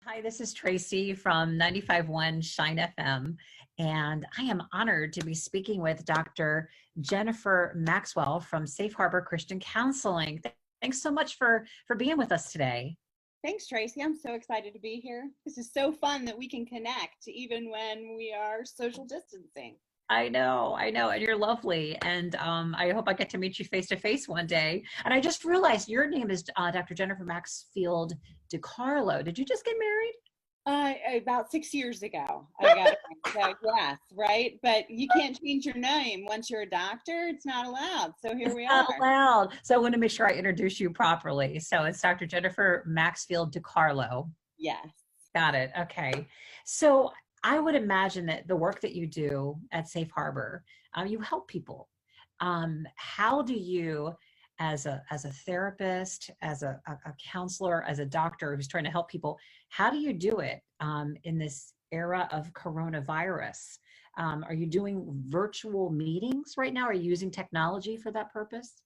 Hi, this is Tracy from 95.1 Shine FM, and I am honored to be speaking with Dr. Jennifer Maxwell from Safe Harbor Christian Counseling. Thanks so much for being with us today. Thanks, Tracy. I'm so excited to be here. This is so fun that we can connect even when we are social distancing. I know, and you're lovely, and I hope I get to meet you face to face one day. And I just realized your name is Dr. Jennifer Maxfield-DeCarlo. Did you just get married? About 6 years ago, I got it. So yes, right. But you can't change your name once you're a doctor. It's not allowed. So here we Not are. allowed. So I want to make sure I introduce you properly. So it's Dr. Jennifer Maxfield-DeCarlo. Yes. Got it. Okay. So I would imagine that the work that you do at Safe Harbor, you help people. How do you, as a therapist, as a counselor, as a doctor who's trying to help people, how do you do it in this era of coronavirus? Are you doing virtual meetings right now? Are you using technology for that purpose?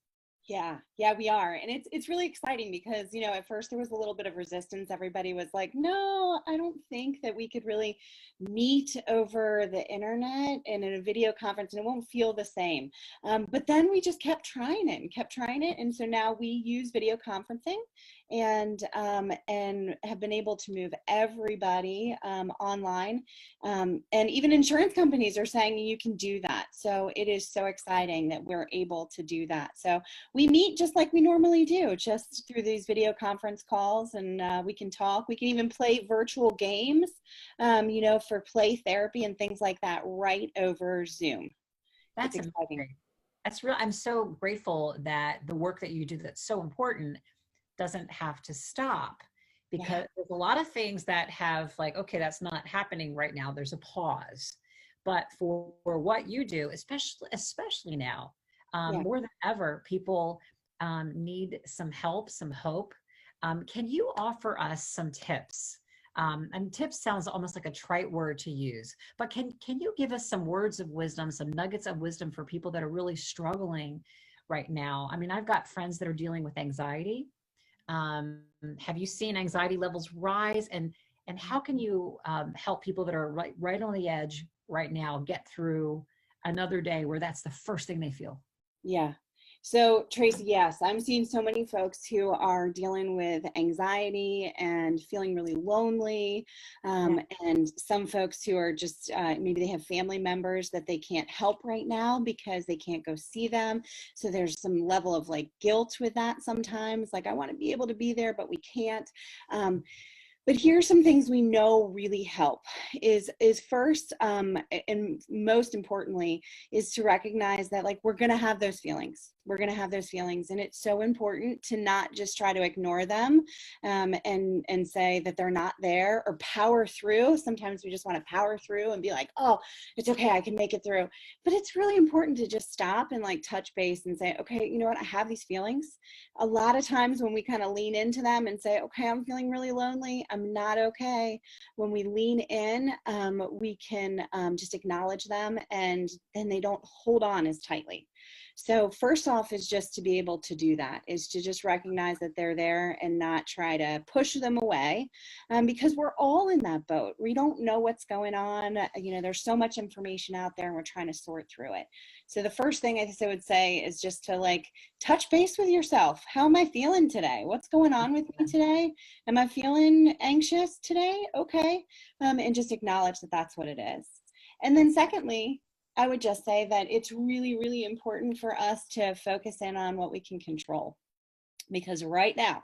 Yeah, we are. And it's really exciting because, at first there was a little bit of resistance. Everybody was like, no, I don't think that we could really meet over the internet and in a video conference and it won't feel the same. But then we just kept trying it and kept trying it. And so now we use video conferencing and have been able to move everybody online. And even insurance companies are saying you can do that. So it is so exciting that we're able to do that. So we meet just like we normally do, just through these video conference calls, and we can talk. We can even play virtual games, for play therapy and things like that right over Zoom. That's It's exciting. amazing. That's real. I'm so grateful that the work that you do that's so important doesn't have to stop, because there's a lot of things that have like, okay, that's not happening right now. There's a pause. But for what you do, especially now, more than ever, people need some help, some hope. Can you offer us some tips? And tips sounds almost like a trite word to use, but can you give us some words of wisdom, some nuggets of wisdom for people that are really struggling right now? I mean, I've got friends that are dealing with anxiety. Have you seen anxiety levels rise? And how can you help people that are right on the edge right now get through another day where that's the first thing they feel? Yeah. So Tracy, yes, I'm seeing so many folks who are dealing with anxiety and feeling really lonely. And some folks who are just, maybe they have family members that they can't help right now because they can't go see them. So there's some level of like guilt with that sometimes, like I want to be able to be there, but we can't. But here's some things we know really help is first, and most importantly, is to recognize that like we're going to have those feelings. We're going to have those feelings. And it's so important to not just try to ignore them and say that they're not there or power through. Sometimes we just want to power through and be like, oh, it's okay, I can make it through. But it's really important to just stop and like touch base and say, okay, you know what, I have these feelings. A lot of times when we kind of lean into them and say, okay, I'm feeling really lonely, I'm not okay. When we lean in, we can just acknowledge them and then they don't hold on as tightly. So first off is just to be able to do that, is to just recognize that they're there and not try to push them away, because we're all in that boat. We don't know what's going on. There's so much information out there and we're trying to sort through it. So the first thing I would say is just to like touch base with yourself. How am I feeling today? What's going on with me today? Am I feeling anxious today? Okay. And just acknowledge that that's what it is. And then secondly, I would just say that it's really, really important for us to focus in on what we can control, because right now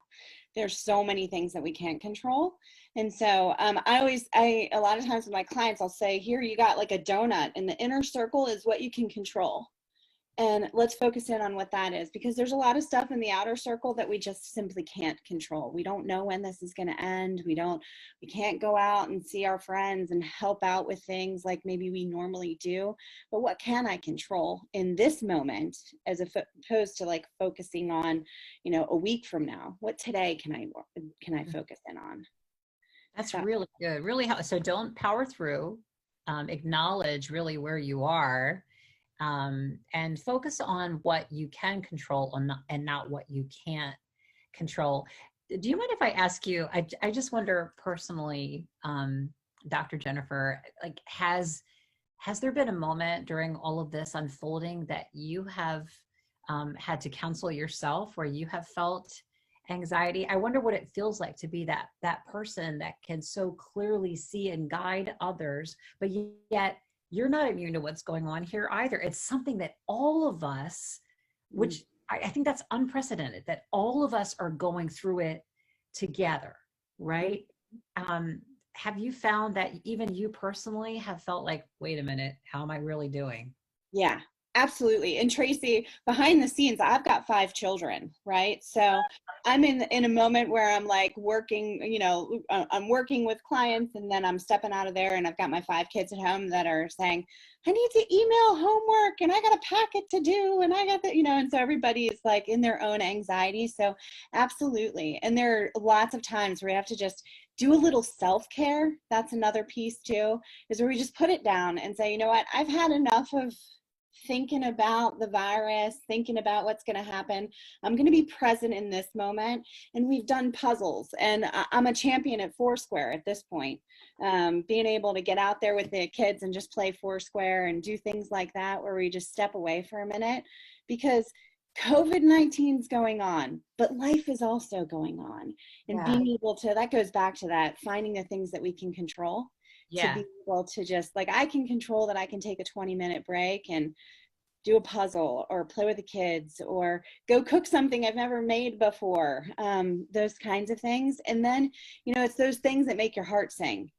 there's so many things that we can't control. And so a lot of times with my clients, I'll say, here, you got like a donut and the inner circle is what you can control. And let's focus in on what that is, because there's a lot of stuff in the outer circle that we just simply can't control. We don't know when this is going to end. We can't go out and see our friends and help out with things like maybe we normally do. But what can I control in this moment, as opposed to like focusing on, a week from now? What today can I focus in on? That's really good. Really help. So don't power through. Acknowledge really where you are. And focus on what you can control and not what you can't control. Do you mind if I ask you, I just wonder personally, Dr. Jennifer, like has there been a moment during all of this unfolding that you have had to counsel yourself where you have felt anxiety? I wonder what it feels like to be that person that can so clearly see and guide others, but yet you're not immune to what's going on here either. It's something that all of us, which I think that's unprecedented, that all of us are going through it together, right? Have you found that even you personally have felt like, wait a minute, how am I really doing? Yeah, absolutely. And Tracy, behind the scenes, I've got 5 children, right? So I'm in a moment where I'm like working, I'm working with clients, and then I'm stepping out of there, and I've got my 5 kids at home that are saying, I need to email homework, and I got a packet to do, and I got the, and so everybody is like in their own anxiety. So absolutely. And there are lots of times where you have to just do a little self-care. That's another piece too, is where we just put it down and say, you know what, I've had enough of thinking about the virus, thinking about what's going to happen. I'm going to be present in this moment. And we've done puzzles, and I'm a champion at Foursquare at this point. Being able to get out there with the kids and just play Foursquare and do things like that, where we just step away for a minute, because COVID-19 is going on, but life is also going on. And Yeah. being able to, that goes back to that, finding the things that we can control, to Yeah. be able to just, like, I can control that I can take a 20-minute break and do a puzzle or play with the kids or go cook something I've never made before, those kinds of things. And then, it's those things that make your heart sing.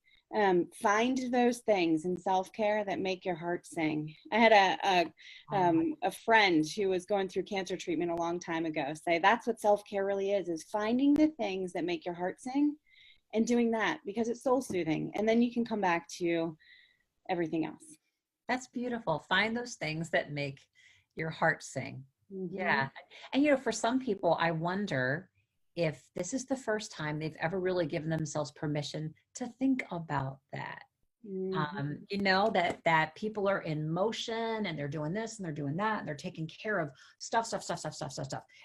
Find those things in self-care that make your heart sing. I had a friend who was going through cancer treatment a long time ago say that's what self-care really is finding the things that make your heart sing and doing that, because it's soul soothing. And then you can come back to everything else. That's beautiful. Find those things that make your heart sing. Mm-hmm. Yeah. And, for some people, I wonder if this is the first time they've ever really given themselves permission to think about that. Mm-hmm. That people are in motion and they're doing this and they're doing that and they're taking care of stuff.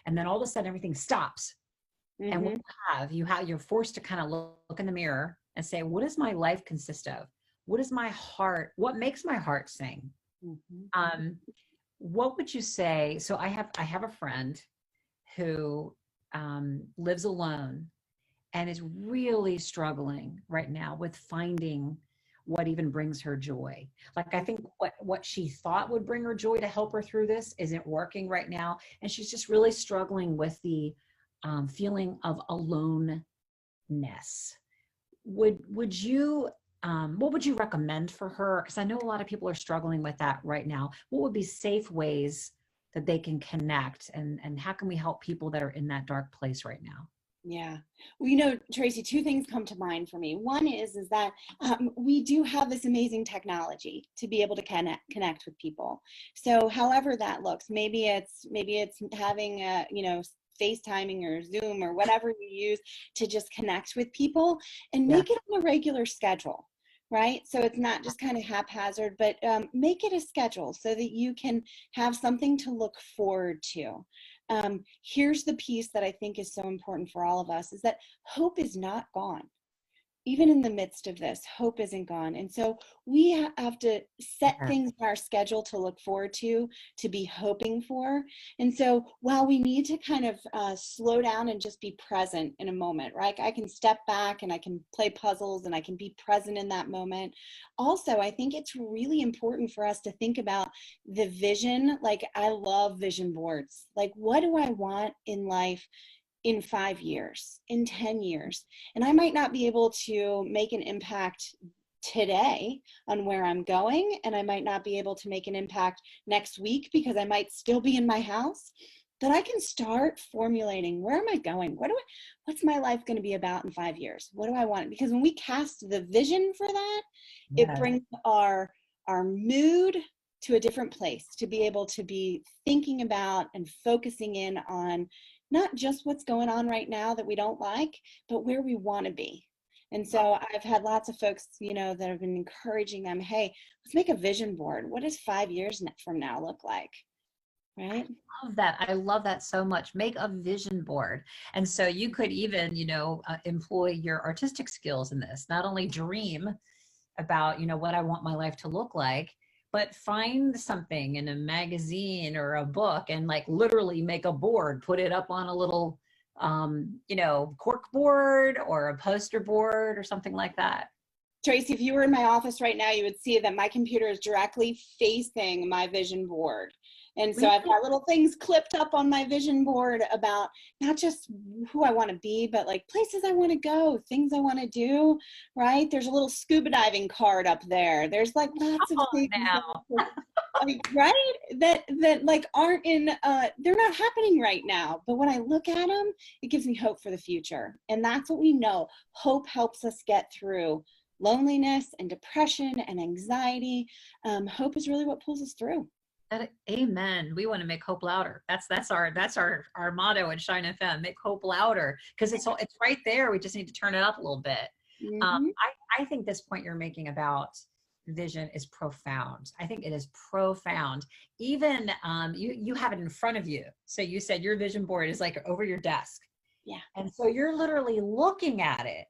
And then all of a sudden everything stops. Mm-hmm. And what you're forced to kind of look in the mirror and say, what does my life consist of? What makes my heart sing? Mm-hmm. What would you say? So I have a friend who lives alone and is really struggling right now with finding what even brings her joy. Like, I think what she thought would bring her joy to help her through this isn't working right now. And she's just really struggling with the feeling of aloneness. Would you what would you recommend for her? Because I know a lot of people are struggling with that right now. What would be safe ways that they can connect, and how can we help people that are in that dark place right now? Yeah. Well, Tracy, 2 things come to mind for me. One is that we do have this amazing technology to be able to connect with people. So however that looks, maybe it's having FaceTiming or Zoom or whatever you use to just connect with people and Yeah. make it on a regular schedule. Right. So it's not just kind of haphazard, but make it a schedule so that you can have something to look forward to. Here's the piece that I think is so important for all of us, is that hope is not gone. Even in the midst of this, hope isn't gone. And so we have to set Yeah. things in our schedule to look forward to be hoping for. And so while we need to kind of slow down and just be present in a moment, right? I can step back and I can play puzzles and I can be present in that moment. Also, I think it's really important for us to think about the vision. Like, I love vision boards. Like, what do I want in life in 5 years, in 10 years? And I might not be able to make an impact today on where I'm going, and I might not be able to make an impact next week because I might still be in my house, but I can start formulating, where am I going? What's my life going to be about in 5 years? What do I want? Because when we cast the vision for that, it brings our mood to a different place, to be able to be thinking about and focusing in on not just what's going on right now that we don't like, but where we want to be. And so I've had lots of folks, that have been encouraging them, hey, let's make a vision board. What does 5 years from now look like? right? Love that. I love that so much. Make a vision board. And so you could even, employ your artistic skills in this, not only dream about, what I want my life to look like, but find something in a magazine or a book and like literally make a board, put it up on a little, cork board or a poster board or something like that. Tracy, if you were in my office right now, you would see that my computer is directly facing my vision board. And so I've got little things clipped up on my vision board about not just who I want to be, but like places I want to go, things I want to do, right? There's a little scuba diving card up there. There's like lots of things now. like, right? That like aren't in, they're not happening right now. But when I look at them, it gives me hope for the future. And that's what we know. Hope helps us get through loneliness and depression and anxiety. Hope is really what pulls us through. Amen. We want to make hope louder. That's our motto at Shine FM. Make hope louder, because it's right there. We just need to turn it up a little bit. Mm-hmm. I think this point you're making about vision is profound. I think it is profound. Even you have it in front of you. So you said your vision board is like over your desk. Yeah. And so you're literally looking at it.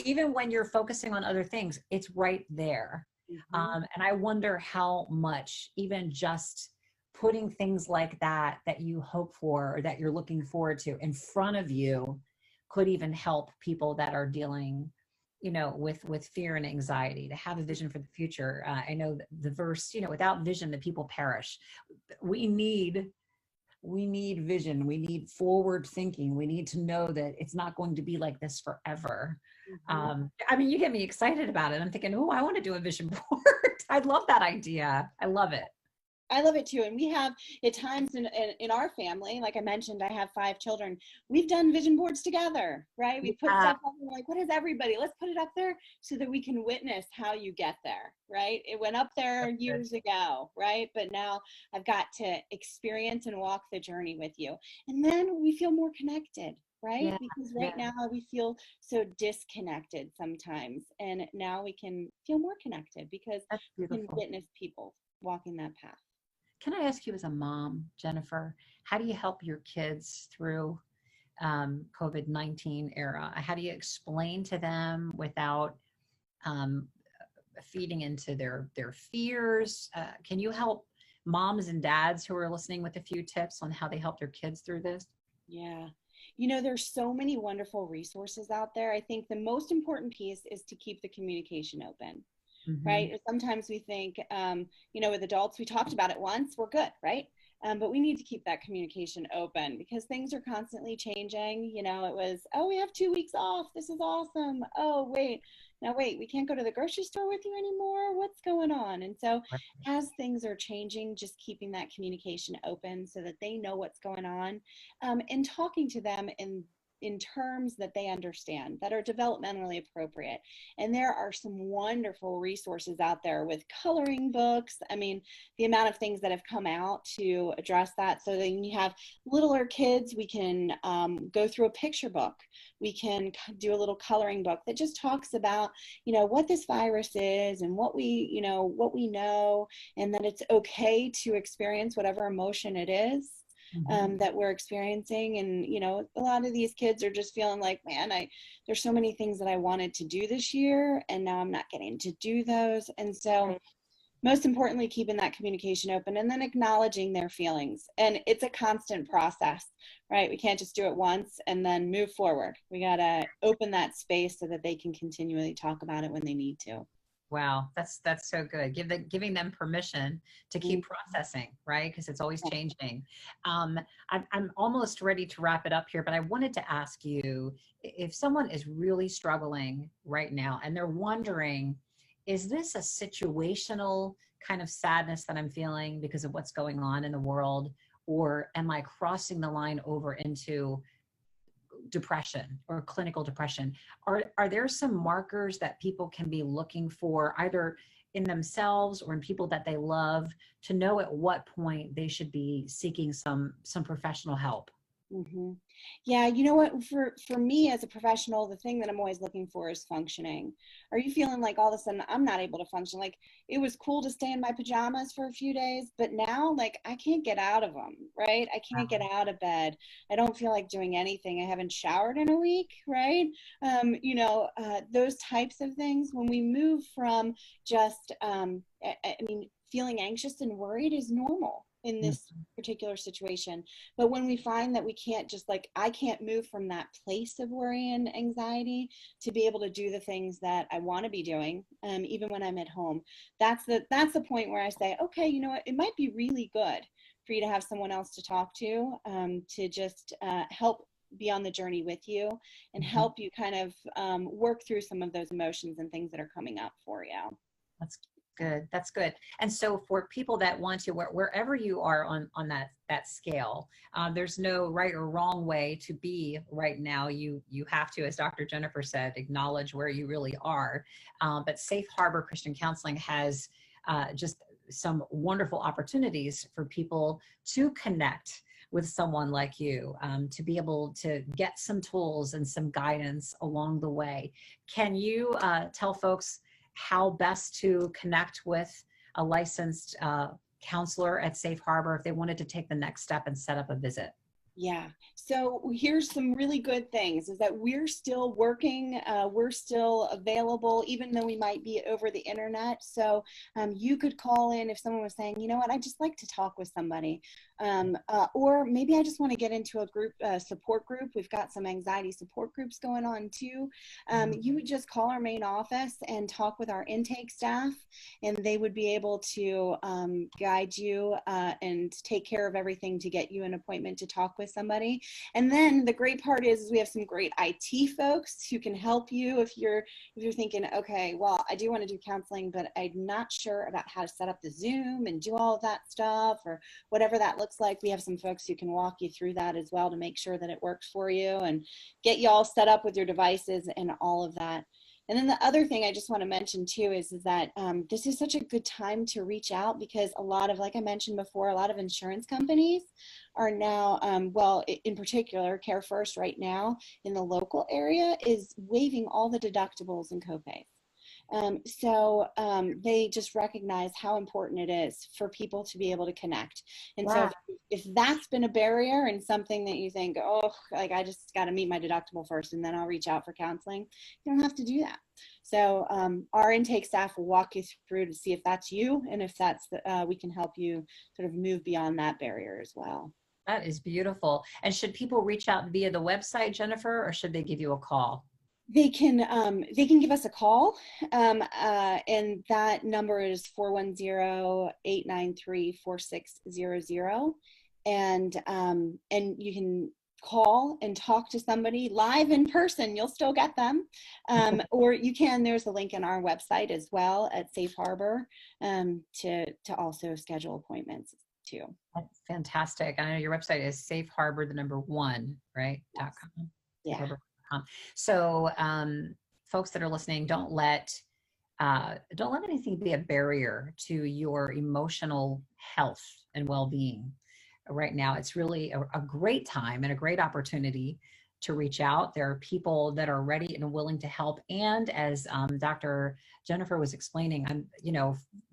Even when you're focusing on other things, it's right there. Mm-hmm. And I wonder how much even just putting things like that you hope for or that you're looking forward to in front of you could even help people that are dealing, with fear and anxiety, to have a vision for the future. I know the verse, without vision, the people perish. We need vision. We need forward thinking. We need to know that it's not going to be like this forever. Mm-hmm. You get me excited about it. I'm thinking, oh, I want to do a vision board. I love that idea. I love it. I love it too. And we have at times in our family, like I mentioned, I have 5 children. We've done vision boards together, right? We put stuff up and we're like, what is everybody? Let's put it up there so that we can witness how you get there, right? It went up there years ago, right? But now I've got to experience and walk the journey with you. And then we feel more connected, right? Yeah, Because right now we feel so disconnected sometimes. And now we can feel more connected because we can witness people walking that path. Can I ask you, as a mom, Jennifer, how do you help your kids through COVID-19 era? How do you explain to them without um, feeding into their fears? Can you help moms and dads who are listening with a few tips on how they help their kids through this? Yeah. There's so many wonderful resources out there. I think the most important piece is to keep the communication open. Mm-hmm. Right? Sometimes we think, with adults, we talked about it once, we're good, right? But we need to keep that communication open because things are constantly changing. It was, oh, we have 2 weeks off. This is awesome. Oh, wait, we can't go to the grocery store with you anymore. What's going on? And so as things are changing, just keeping that communication open so that they know what's going on, and talking to them in terms that they understand, that are developmentally appropriate. And there are some wonderful resources out there with coloring books. I mean, the amount of things that have come out to address that. So then you have littler kids, we can go through a picture book. We can do a little coloring book that just talks about, what this virus is and what we know, and that it's okay to experience whatever emotion it is. That we're experiencing. And a lot of these kids are just feeling like, man, there's so many things that I wanted to do this year and now I'm not getting to do those. And so most importantly, keeping that communication open and then acknowledging their feelings. And it's a constant process, right? We can't just do it once and then move forward. We got to open that space so that they can continually talk about it when they need to. Wow, that's so good. Giving them permission to keep processing, right? Because it's always changing. I'm almost ready to wrap it up here, but I wanted to ask you, if someone is really struggling right now and they're wondering, is this a situational kind of sadness that I'm feeling because of what's going on in the world, or am I crossing the line over into depression or clinical depression? Are there some markers that people can be looking for, either in themselves or in people that they love, to know at what point they should be seeking some professional help? Hmm. Yeah, you know what? For me as a professional, the thing that I'm always looking for is functioning. Are you feeling like all of a sudden I'm not able to function? Like it was cool to stay in my pajamas for a few days, but now like I can't get out of them, right? I can't get out of bed. I don't feel like doing anything. I haven't showered in a week, right? Those types of things. When we move from just, I mean, feeling anxious and worried is normal in Mm. this particular situation. But when we find that we can't just like, I can't move from that place of worry and anxiety to be able to do the things that I want to be doing, even when I'm at home, that's the point where I say, okay, you know what, it might be really good for you to have someone else to talk to just help be on the journey with you and Mhm. help you kind of work through some of those emotions and things that are coming up for you. That's good. That's good. And so for people that want to, wherever you are on that scale, there's no right or wrong way to be right now. You have to, as Dr. Jennifer said, acknowledge where you really are. But Safe Harbor Christian Counseling has just some wonderful opportunities for people to connect with someone like you, to be able to get some tools and some guidance along the way. Can you tell folks how best to connect with a licensed counselor at Safe Harbor if they wanted to take the next step and set up a visit? Yeah. So here's some really good things is that we're still working. We're still available, even though we might be over the internet. So you could call in if someone was saying, you know what, I just like to talk with somebody. Or maybe I just want to get into a group support group. We've got some anxiety support groups going on too. You would just call our main office and talk with our intake staff, and they would be able to guide you and take care of everything to get you an appointment to talk with somebody. And then the great part is we have some great IT folks who can help you if you're thinking, okay, well, I do want to do counseling, but I'm not sure about how to set up the Zoom and do all of that stuff or whatever that looks like. We have some folks who can walk you through that as well to make sure that it works for you and get you all set up with your devices and all of that. And then the other thing I just want to mention too is that this is such a good time to reach out because a lot of, like I mentioned before, a lot of insurance companies are now, in particular, Care First right now in the local area is waiving all the deductibles and copays. They just recognize how important it is for people to be able to connect. And so Wow. if that's been a barrier and something that you think, oh, like I just got to meet my deductible first and then I'll reach out for counseling, you don't have to do that. So our intake staff will walk you through to see if that's you and if we can help you sort of move beyond that barrier as well. That is beautiful. And should people reach out via the website, Jennifer, or should they give you a call? They can give us a call, and that number is 410-893-4600. And you can call and talk to somebody live in person. You'll still get them. Or there's a link in our website as well at Safe Harbor to also schedule appointments too. That's fantastic. I know your website is Safe Harbor, the number one, right? Yes. .com. Yeah. So, folks that are listening, don't let anything be a barrier to your emotional health and well-being. Right now, it's really a great time and a great opportunity to reach out. There are people that are ready and willing to help. And as Dr. Jennifer was explaining,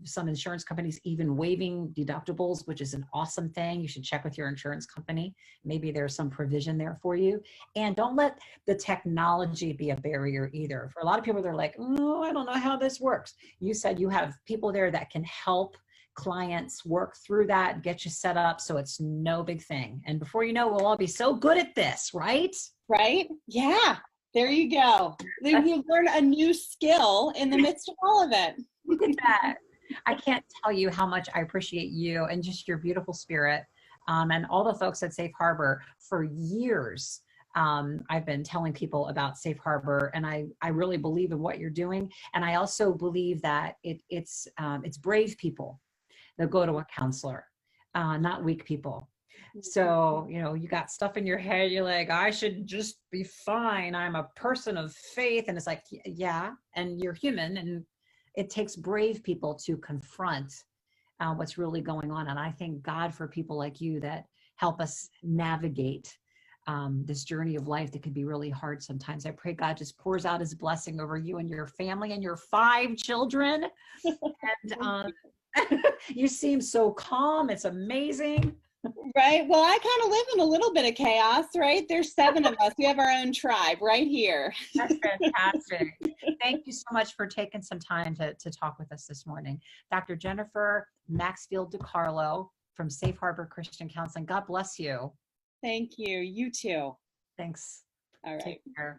some insurance companies even waiving deductibles, which is an awesome thing. You should check with your insurance company. Maybe there's some provision there for you. And don't let the technology be a barrier either. For a lot of people, they're like, oh, I don't know how this works. You said you have people there that can help clients work through that, get you set up so it's no big thing. And before you know, we'll all be so good at this, right? Right? Yeah. There you go. You learn a new skill in the midst of all of it. Look at that. I can't tell you how much I appreciate you and just your beautiful spirit, and all the folks at Safe Harbor. For years, I've been telling people about Safe Harbor, and I really believe in what you're doing. And I also believe that it's brave people that go to a counselor, not weak people. So, you got stuff in your head. You're like, I should just be fine. I'm a person of faith. And it's like, yeah, and you're human. And it takes brave people to confront what's really going on. And I thank God for people like you that help us navigate this journey of life that can be really hard sometimes. I pray God just pours out his blessing over you and your family and your 5 children. And you seem so calm. It's amazing. Right. Well, I kind of live in a little bit of chaos, right? There's 7 of us. We have our own tribe right here. That's fantastic. Thank you so much for taking some time to talk with us this morning. Dr. Jennifer Maxfield-DeCarlo from Safe Harbor Christian Counseling. God bless you. Thank you. You too. Thanks. All right. Take care.